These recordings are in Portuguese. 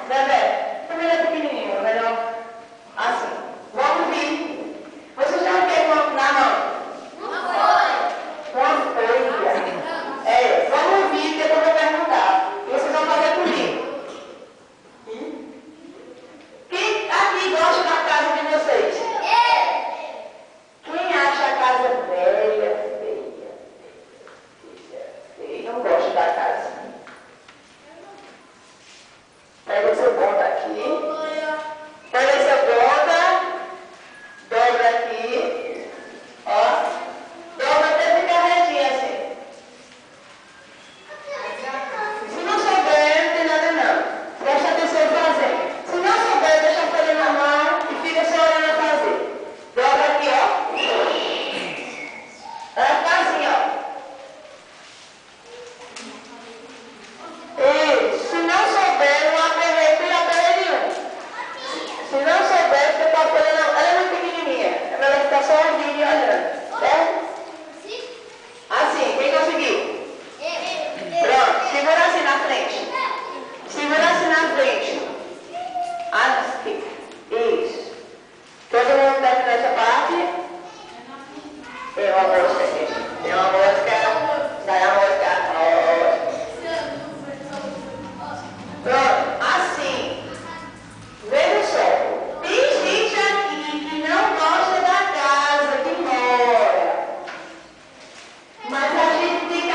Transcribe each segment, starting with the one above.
Bebê, também é pequenininho, melhor assim. Vamos vir. Você já tem uma na mão? Uma folha. Vamos vir, depois eu vou perguntar. E vocês vão fazer comigo. Quem aqui gosta da casa de vocês? Quem acha a casa velha, feia? Não gosta da casa. Pega o seu ponto aqui. Pega o seu ponto. Dobra aqui. Ó. Dobra até ficar retinha assim. Se não souber, não tem nada não. Presta atenção em fazer. Se não souber, deixa a folha na mão e fica só olhando a fazer. Dobra aqui, ó. Vai ficar assim, ó. Se não souber, não aproveita e apoia nenhum. Se não souber, você pode folha não. Ela é muito pequenininha. É melhor ficar só ouvindo e olhando. Certo? Assim, quem conseguiu? Pronto, segura assim na frente. Segura assim na frente. Assim. Isso. Todo mundo termina essa parte? Tem uma música aqui. Tem uma música. Sai a música. Pronto, assim. Veja só. Tem gente aqui que não gosta da casa que mora. Mas a gente tem que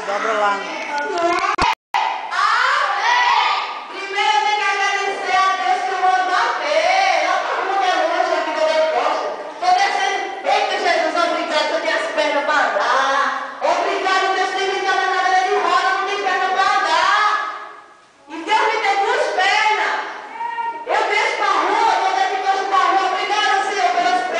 Dobra lá. Eu desço pra rua, tô dentro de pra rua, obrigada, Senhor, pelas pernas.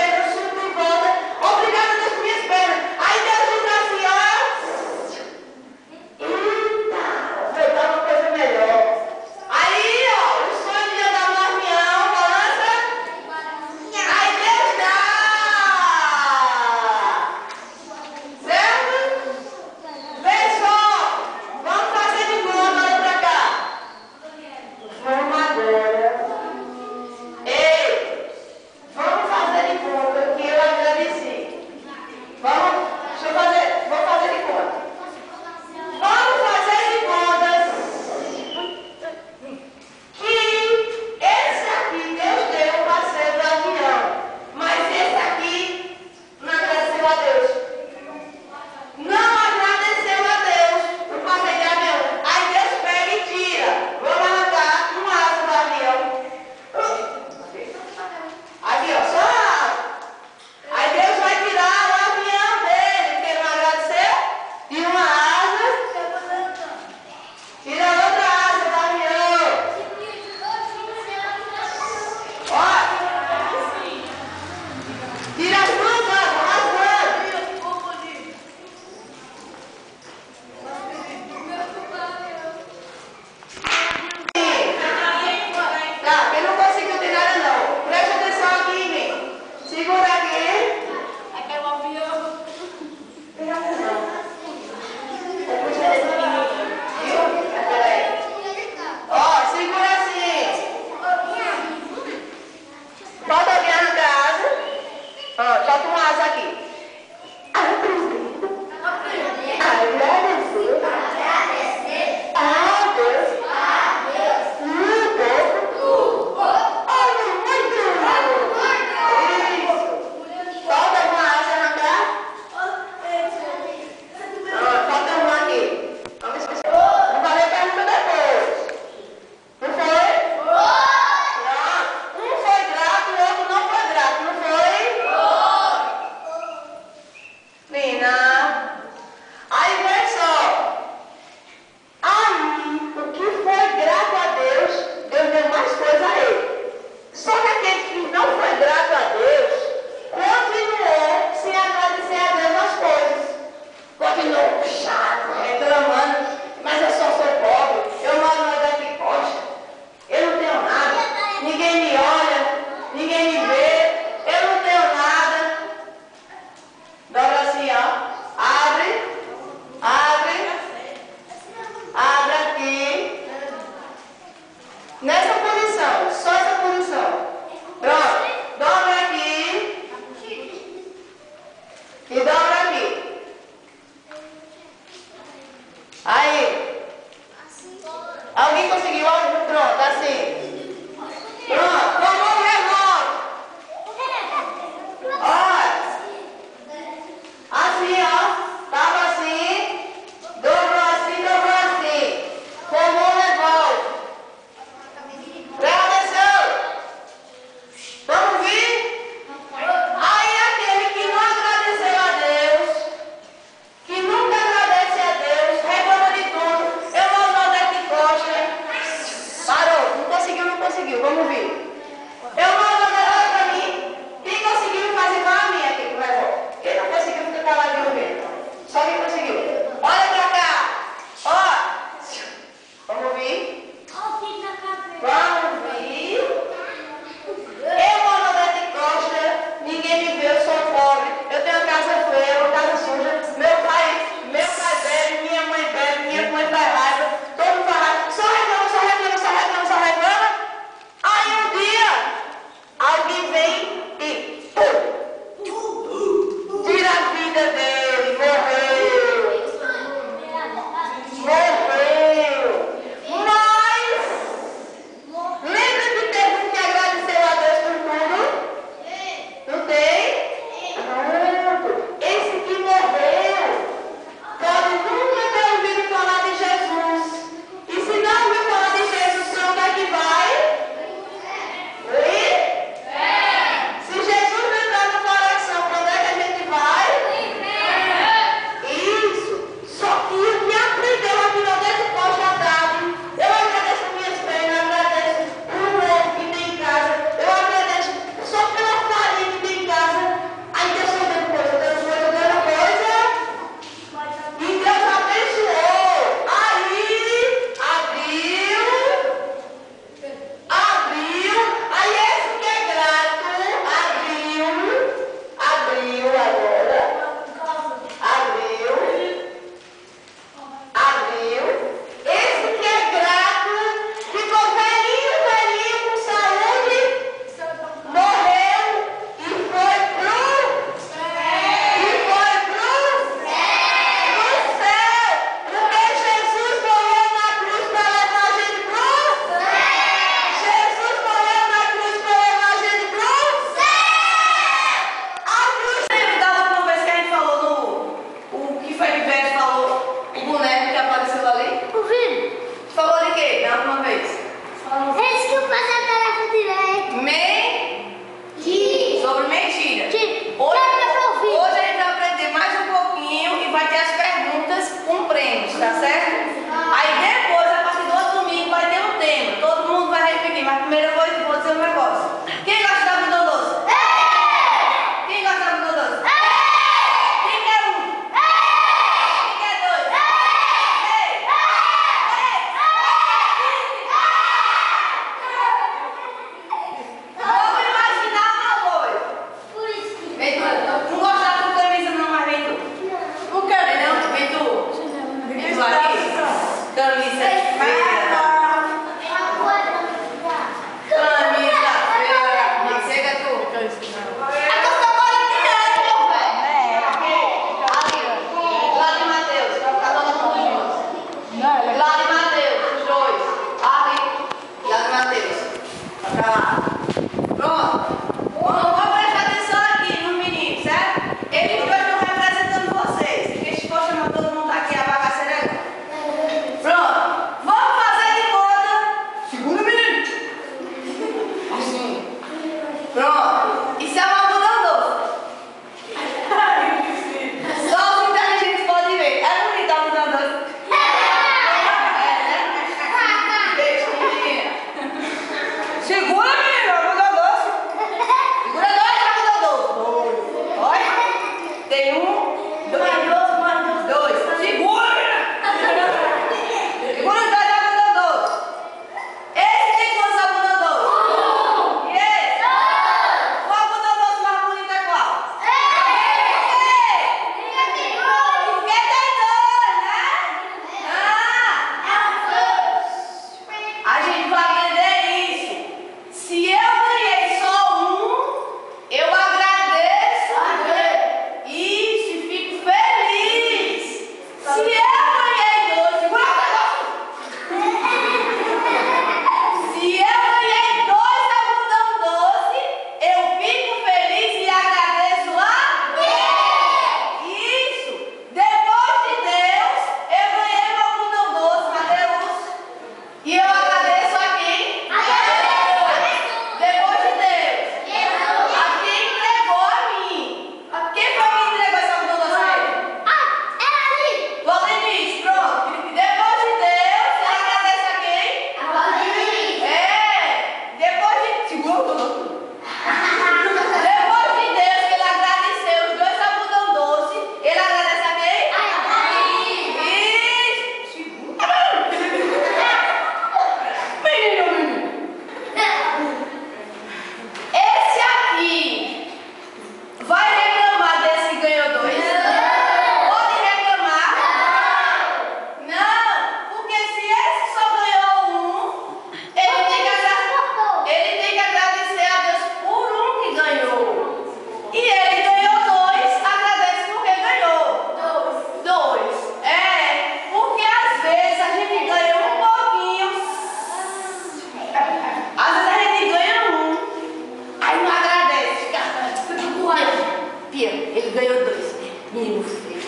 Tia, ele ganhou 2. Menino feio.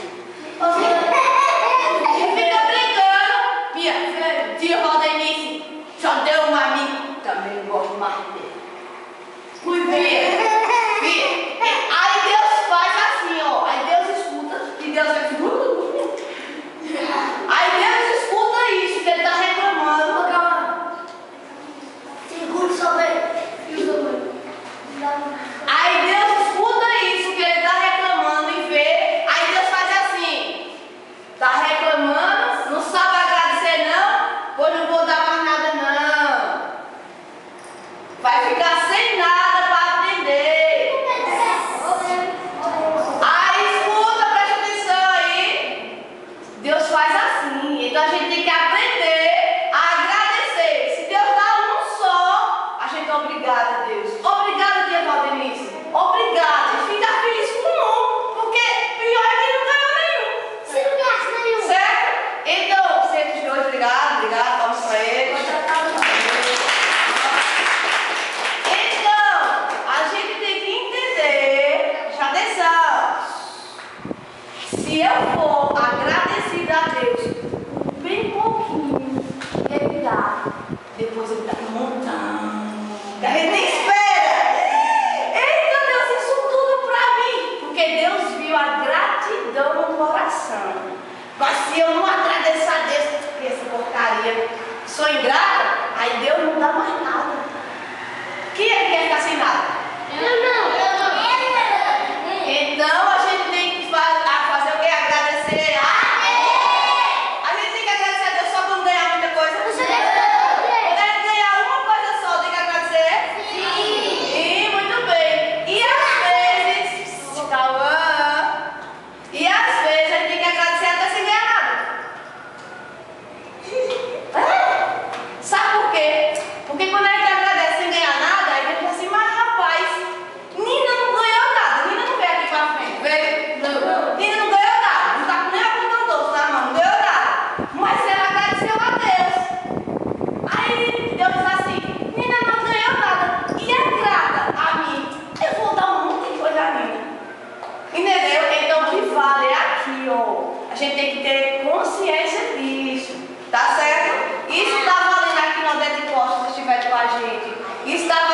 Ele fica brincando. Tia Valdenice só deu uma a mim. Também não gosto mais dele. Fui ver. Aí Deus faz assim, ó. Aí Deus escuta e Deus vai. Aí Deus escuta isso, que ele está reclamando. Segura só bem. Aí Deus escuta isso, que ele está reclamando e vê. Aí Deus faz assim. Está reclamando, não sabe agradecer não, pois não vou dar mais nada não. Vai ficar sem nada para aprender. Aí escuta, presta atenção aí. Deus faz assim, então a gente tem que aprender a agradecer. Se Deus dá um só, a gente é obrigado a Deus. Obrigado, tia Valdenice. Obrigado. E fica feliz com um, porque pior é que não ganhou nenhum. Você não gasta nenhum. Certo? Então, vocês dois, obrigado, vamos para ele. Então, a gente tem que entender, presta atenção. Se eu for agradecida a Deus, bem pouquinho, ele dá. Depois ele dá um montão. A gente nem espera. Eita Deus, isso tudo pra mim. Porque Deus viu a gratidão no coração. Mas se eu não agradecer a Deus, essa porcaria, sou ingrata, aí Deus não dá mais nada. Quem é que quer ficar sem nada? Eu não. Então a gente tem que fazer o que? Agradecer a Deus. A gente tem que agradecer a Deus só quando ganhar muita coisa. Você deve Ganhar uma coisa só, tem que agradecer? Sim, muito bem. E às vezes, calma. E às vezes a gente tem que agradecer até sem ganhar nada. Sabe por quê? Porque quando a gente agradece sem ganhar nada, aí a gente diz assim, mas rapaz, Nina não ganhou nada. Nina não veio aqui pra frente, veio? Não. Nina não ganhou nada. Não tá com nem a conta doce, tá, mano? Não ganhou nada. Mas ela agradeceu a Deus. Aí Deus diz assim, Nina não ganhou nada. E é grata a mim. Eu vou dar um monte de coisa a Nina. Entendeu? Então o que vale é aqui, ó. A gente tem que ter consciência disso. Tá certo? Isso está valendo aqui no Odete Costa, se estiver com a gente. Isso está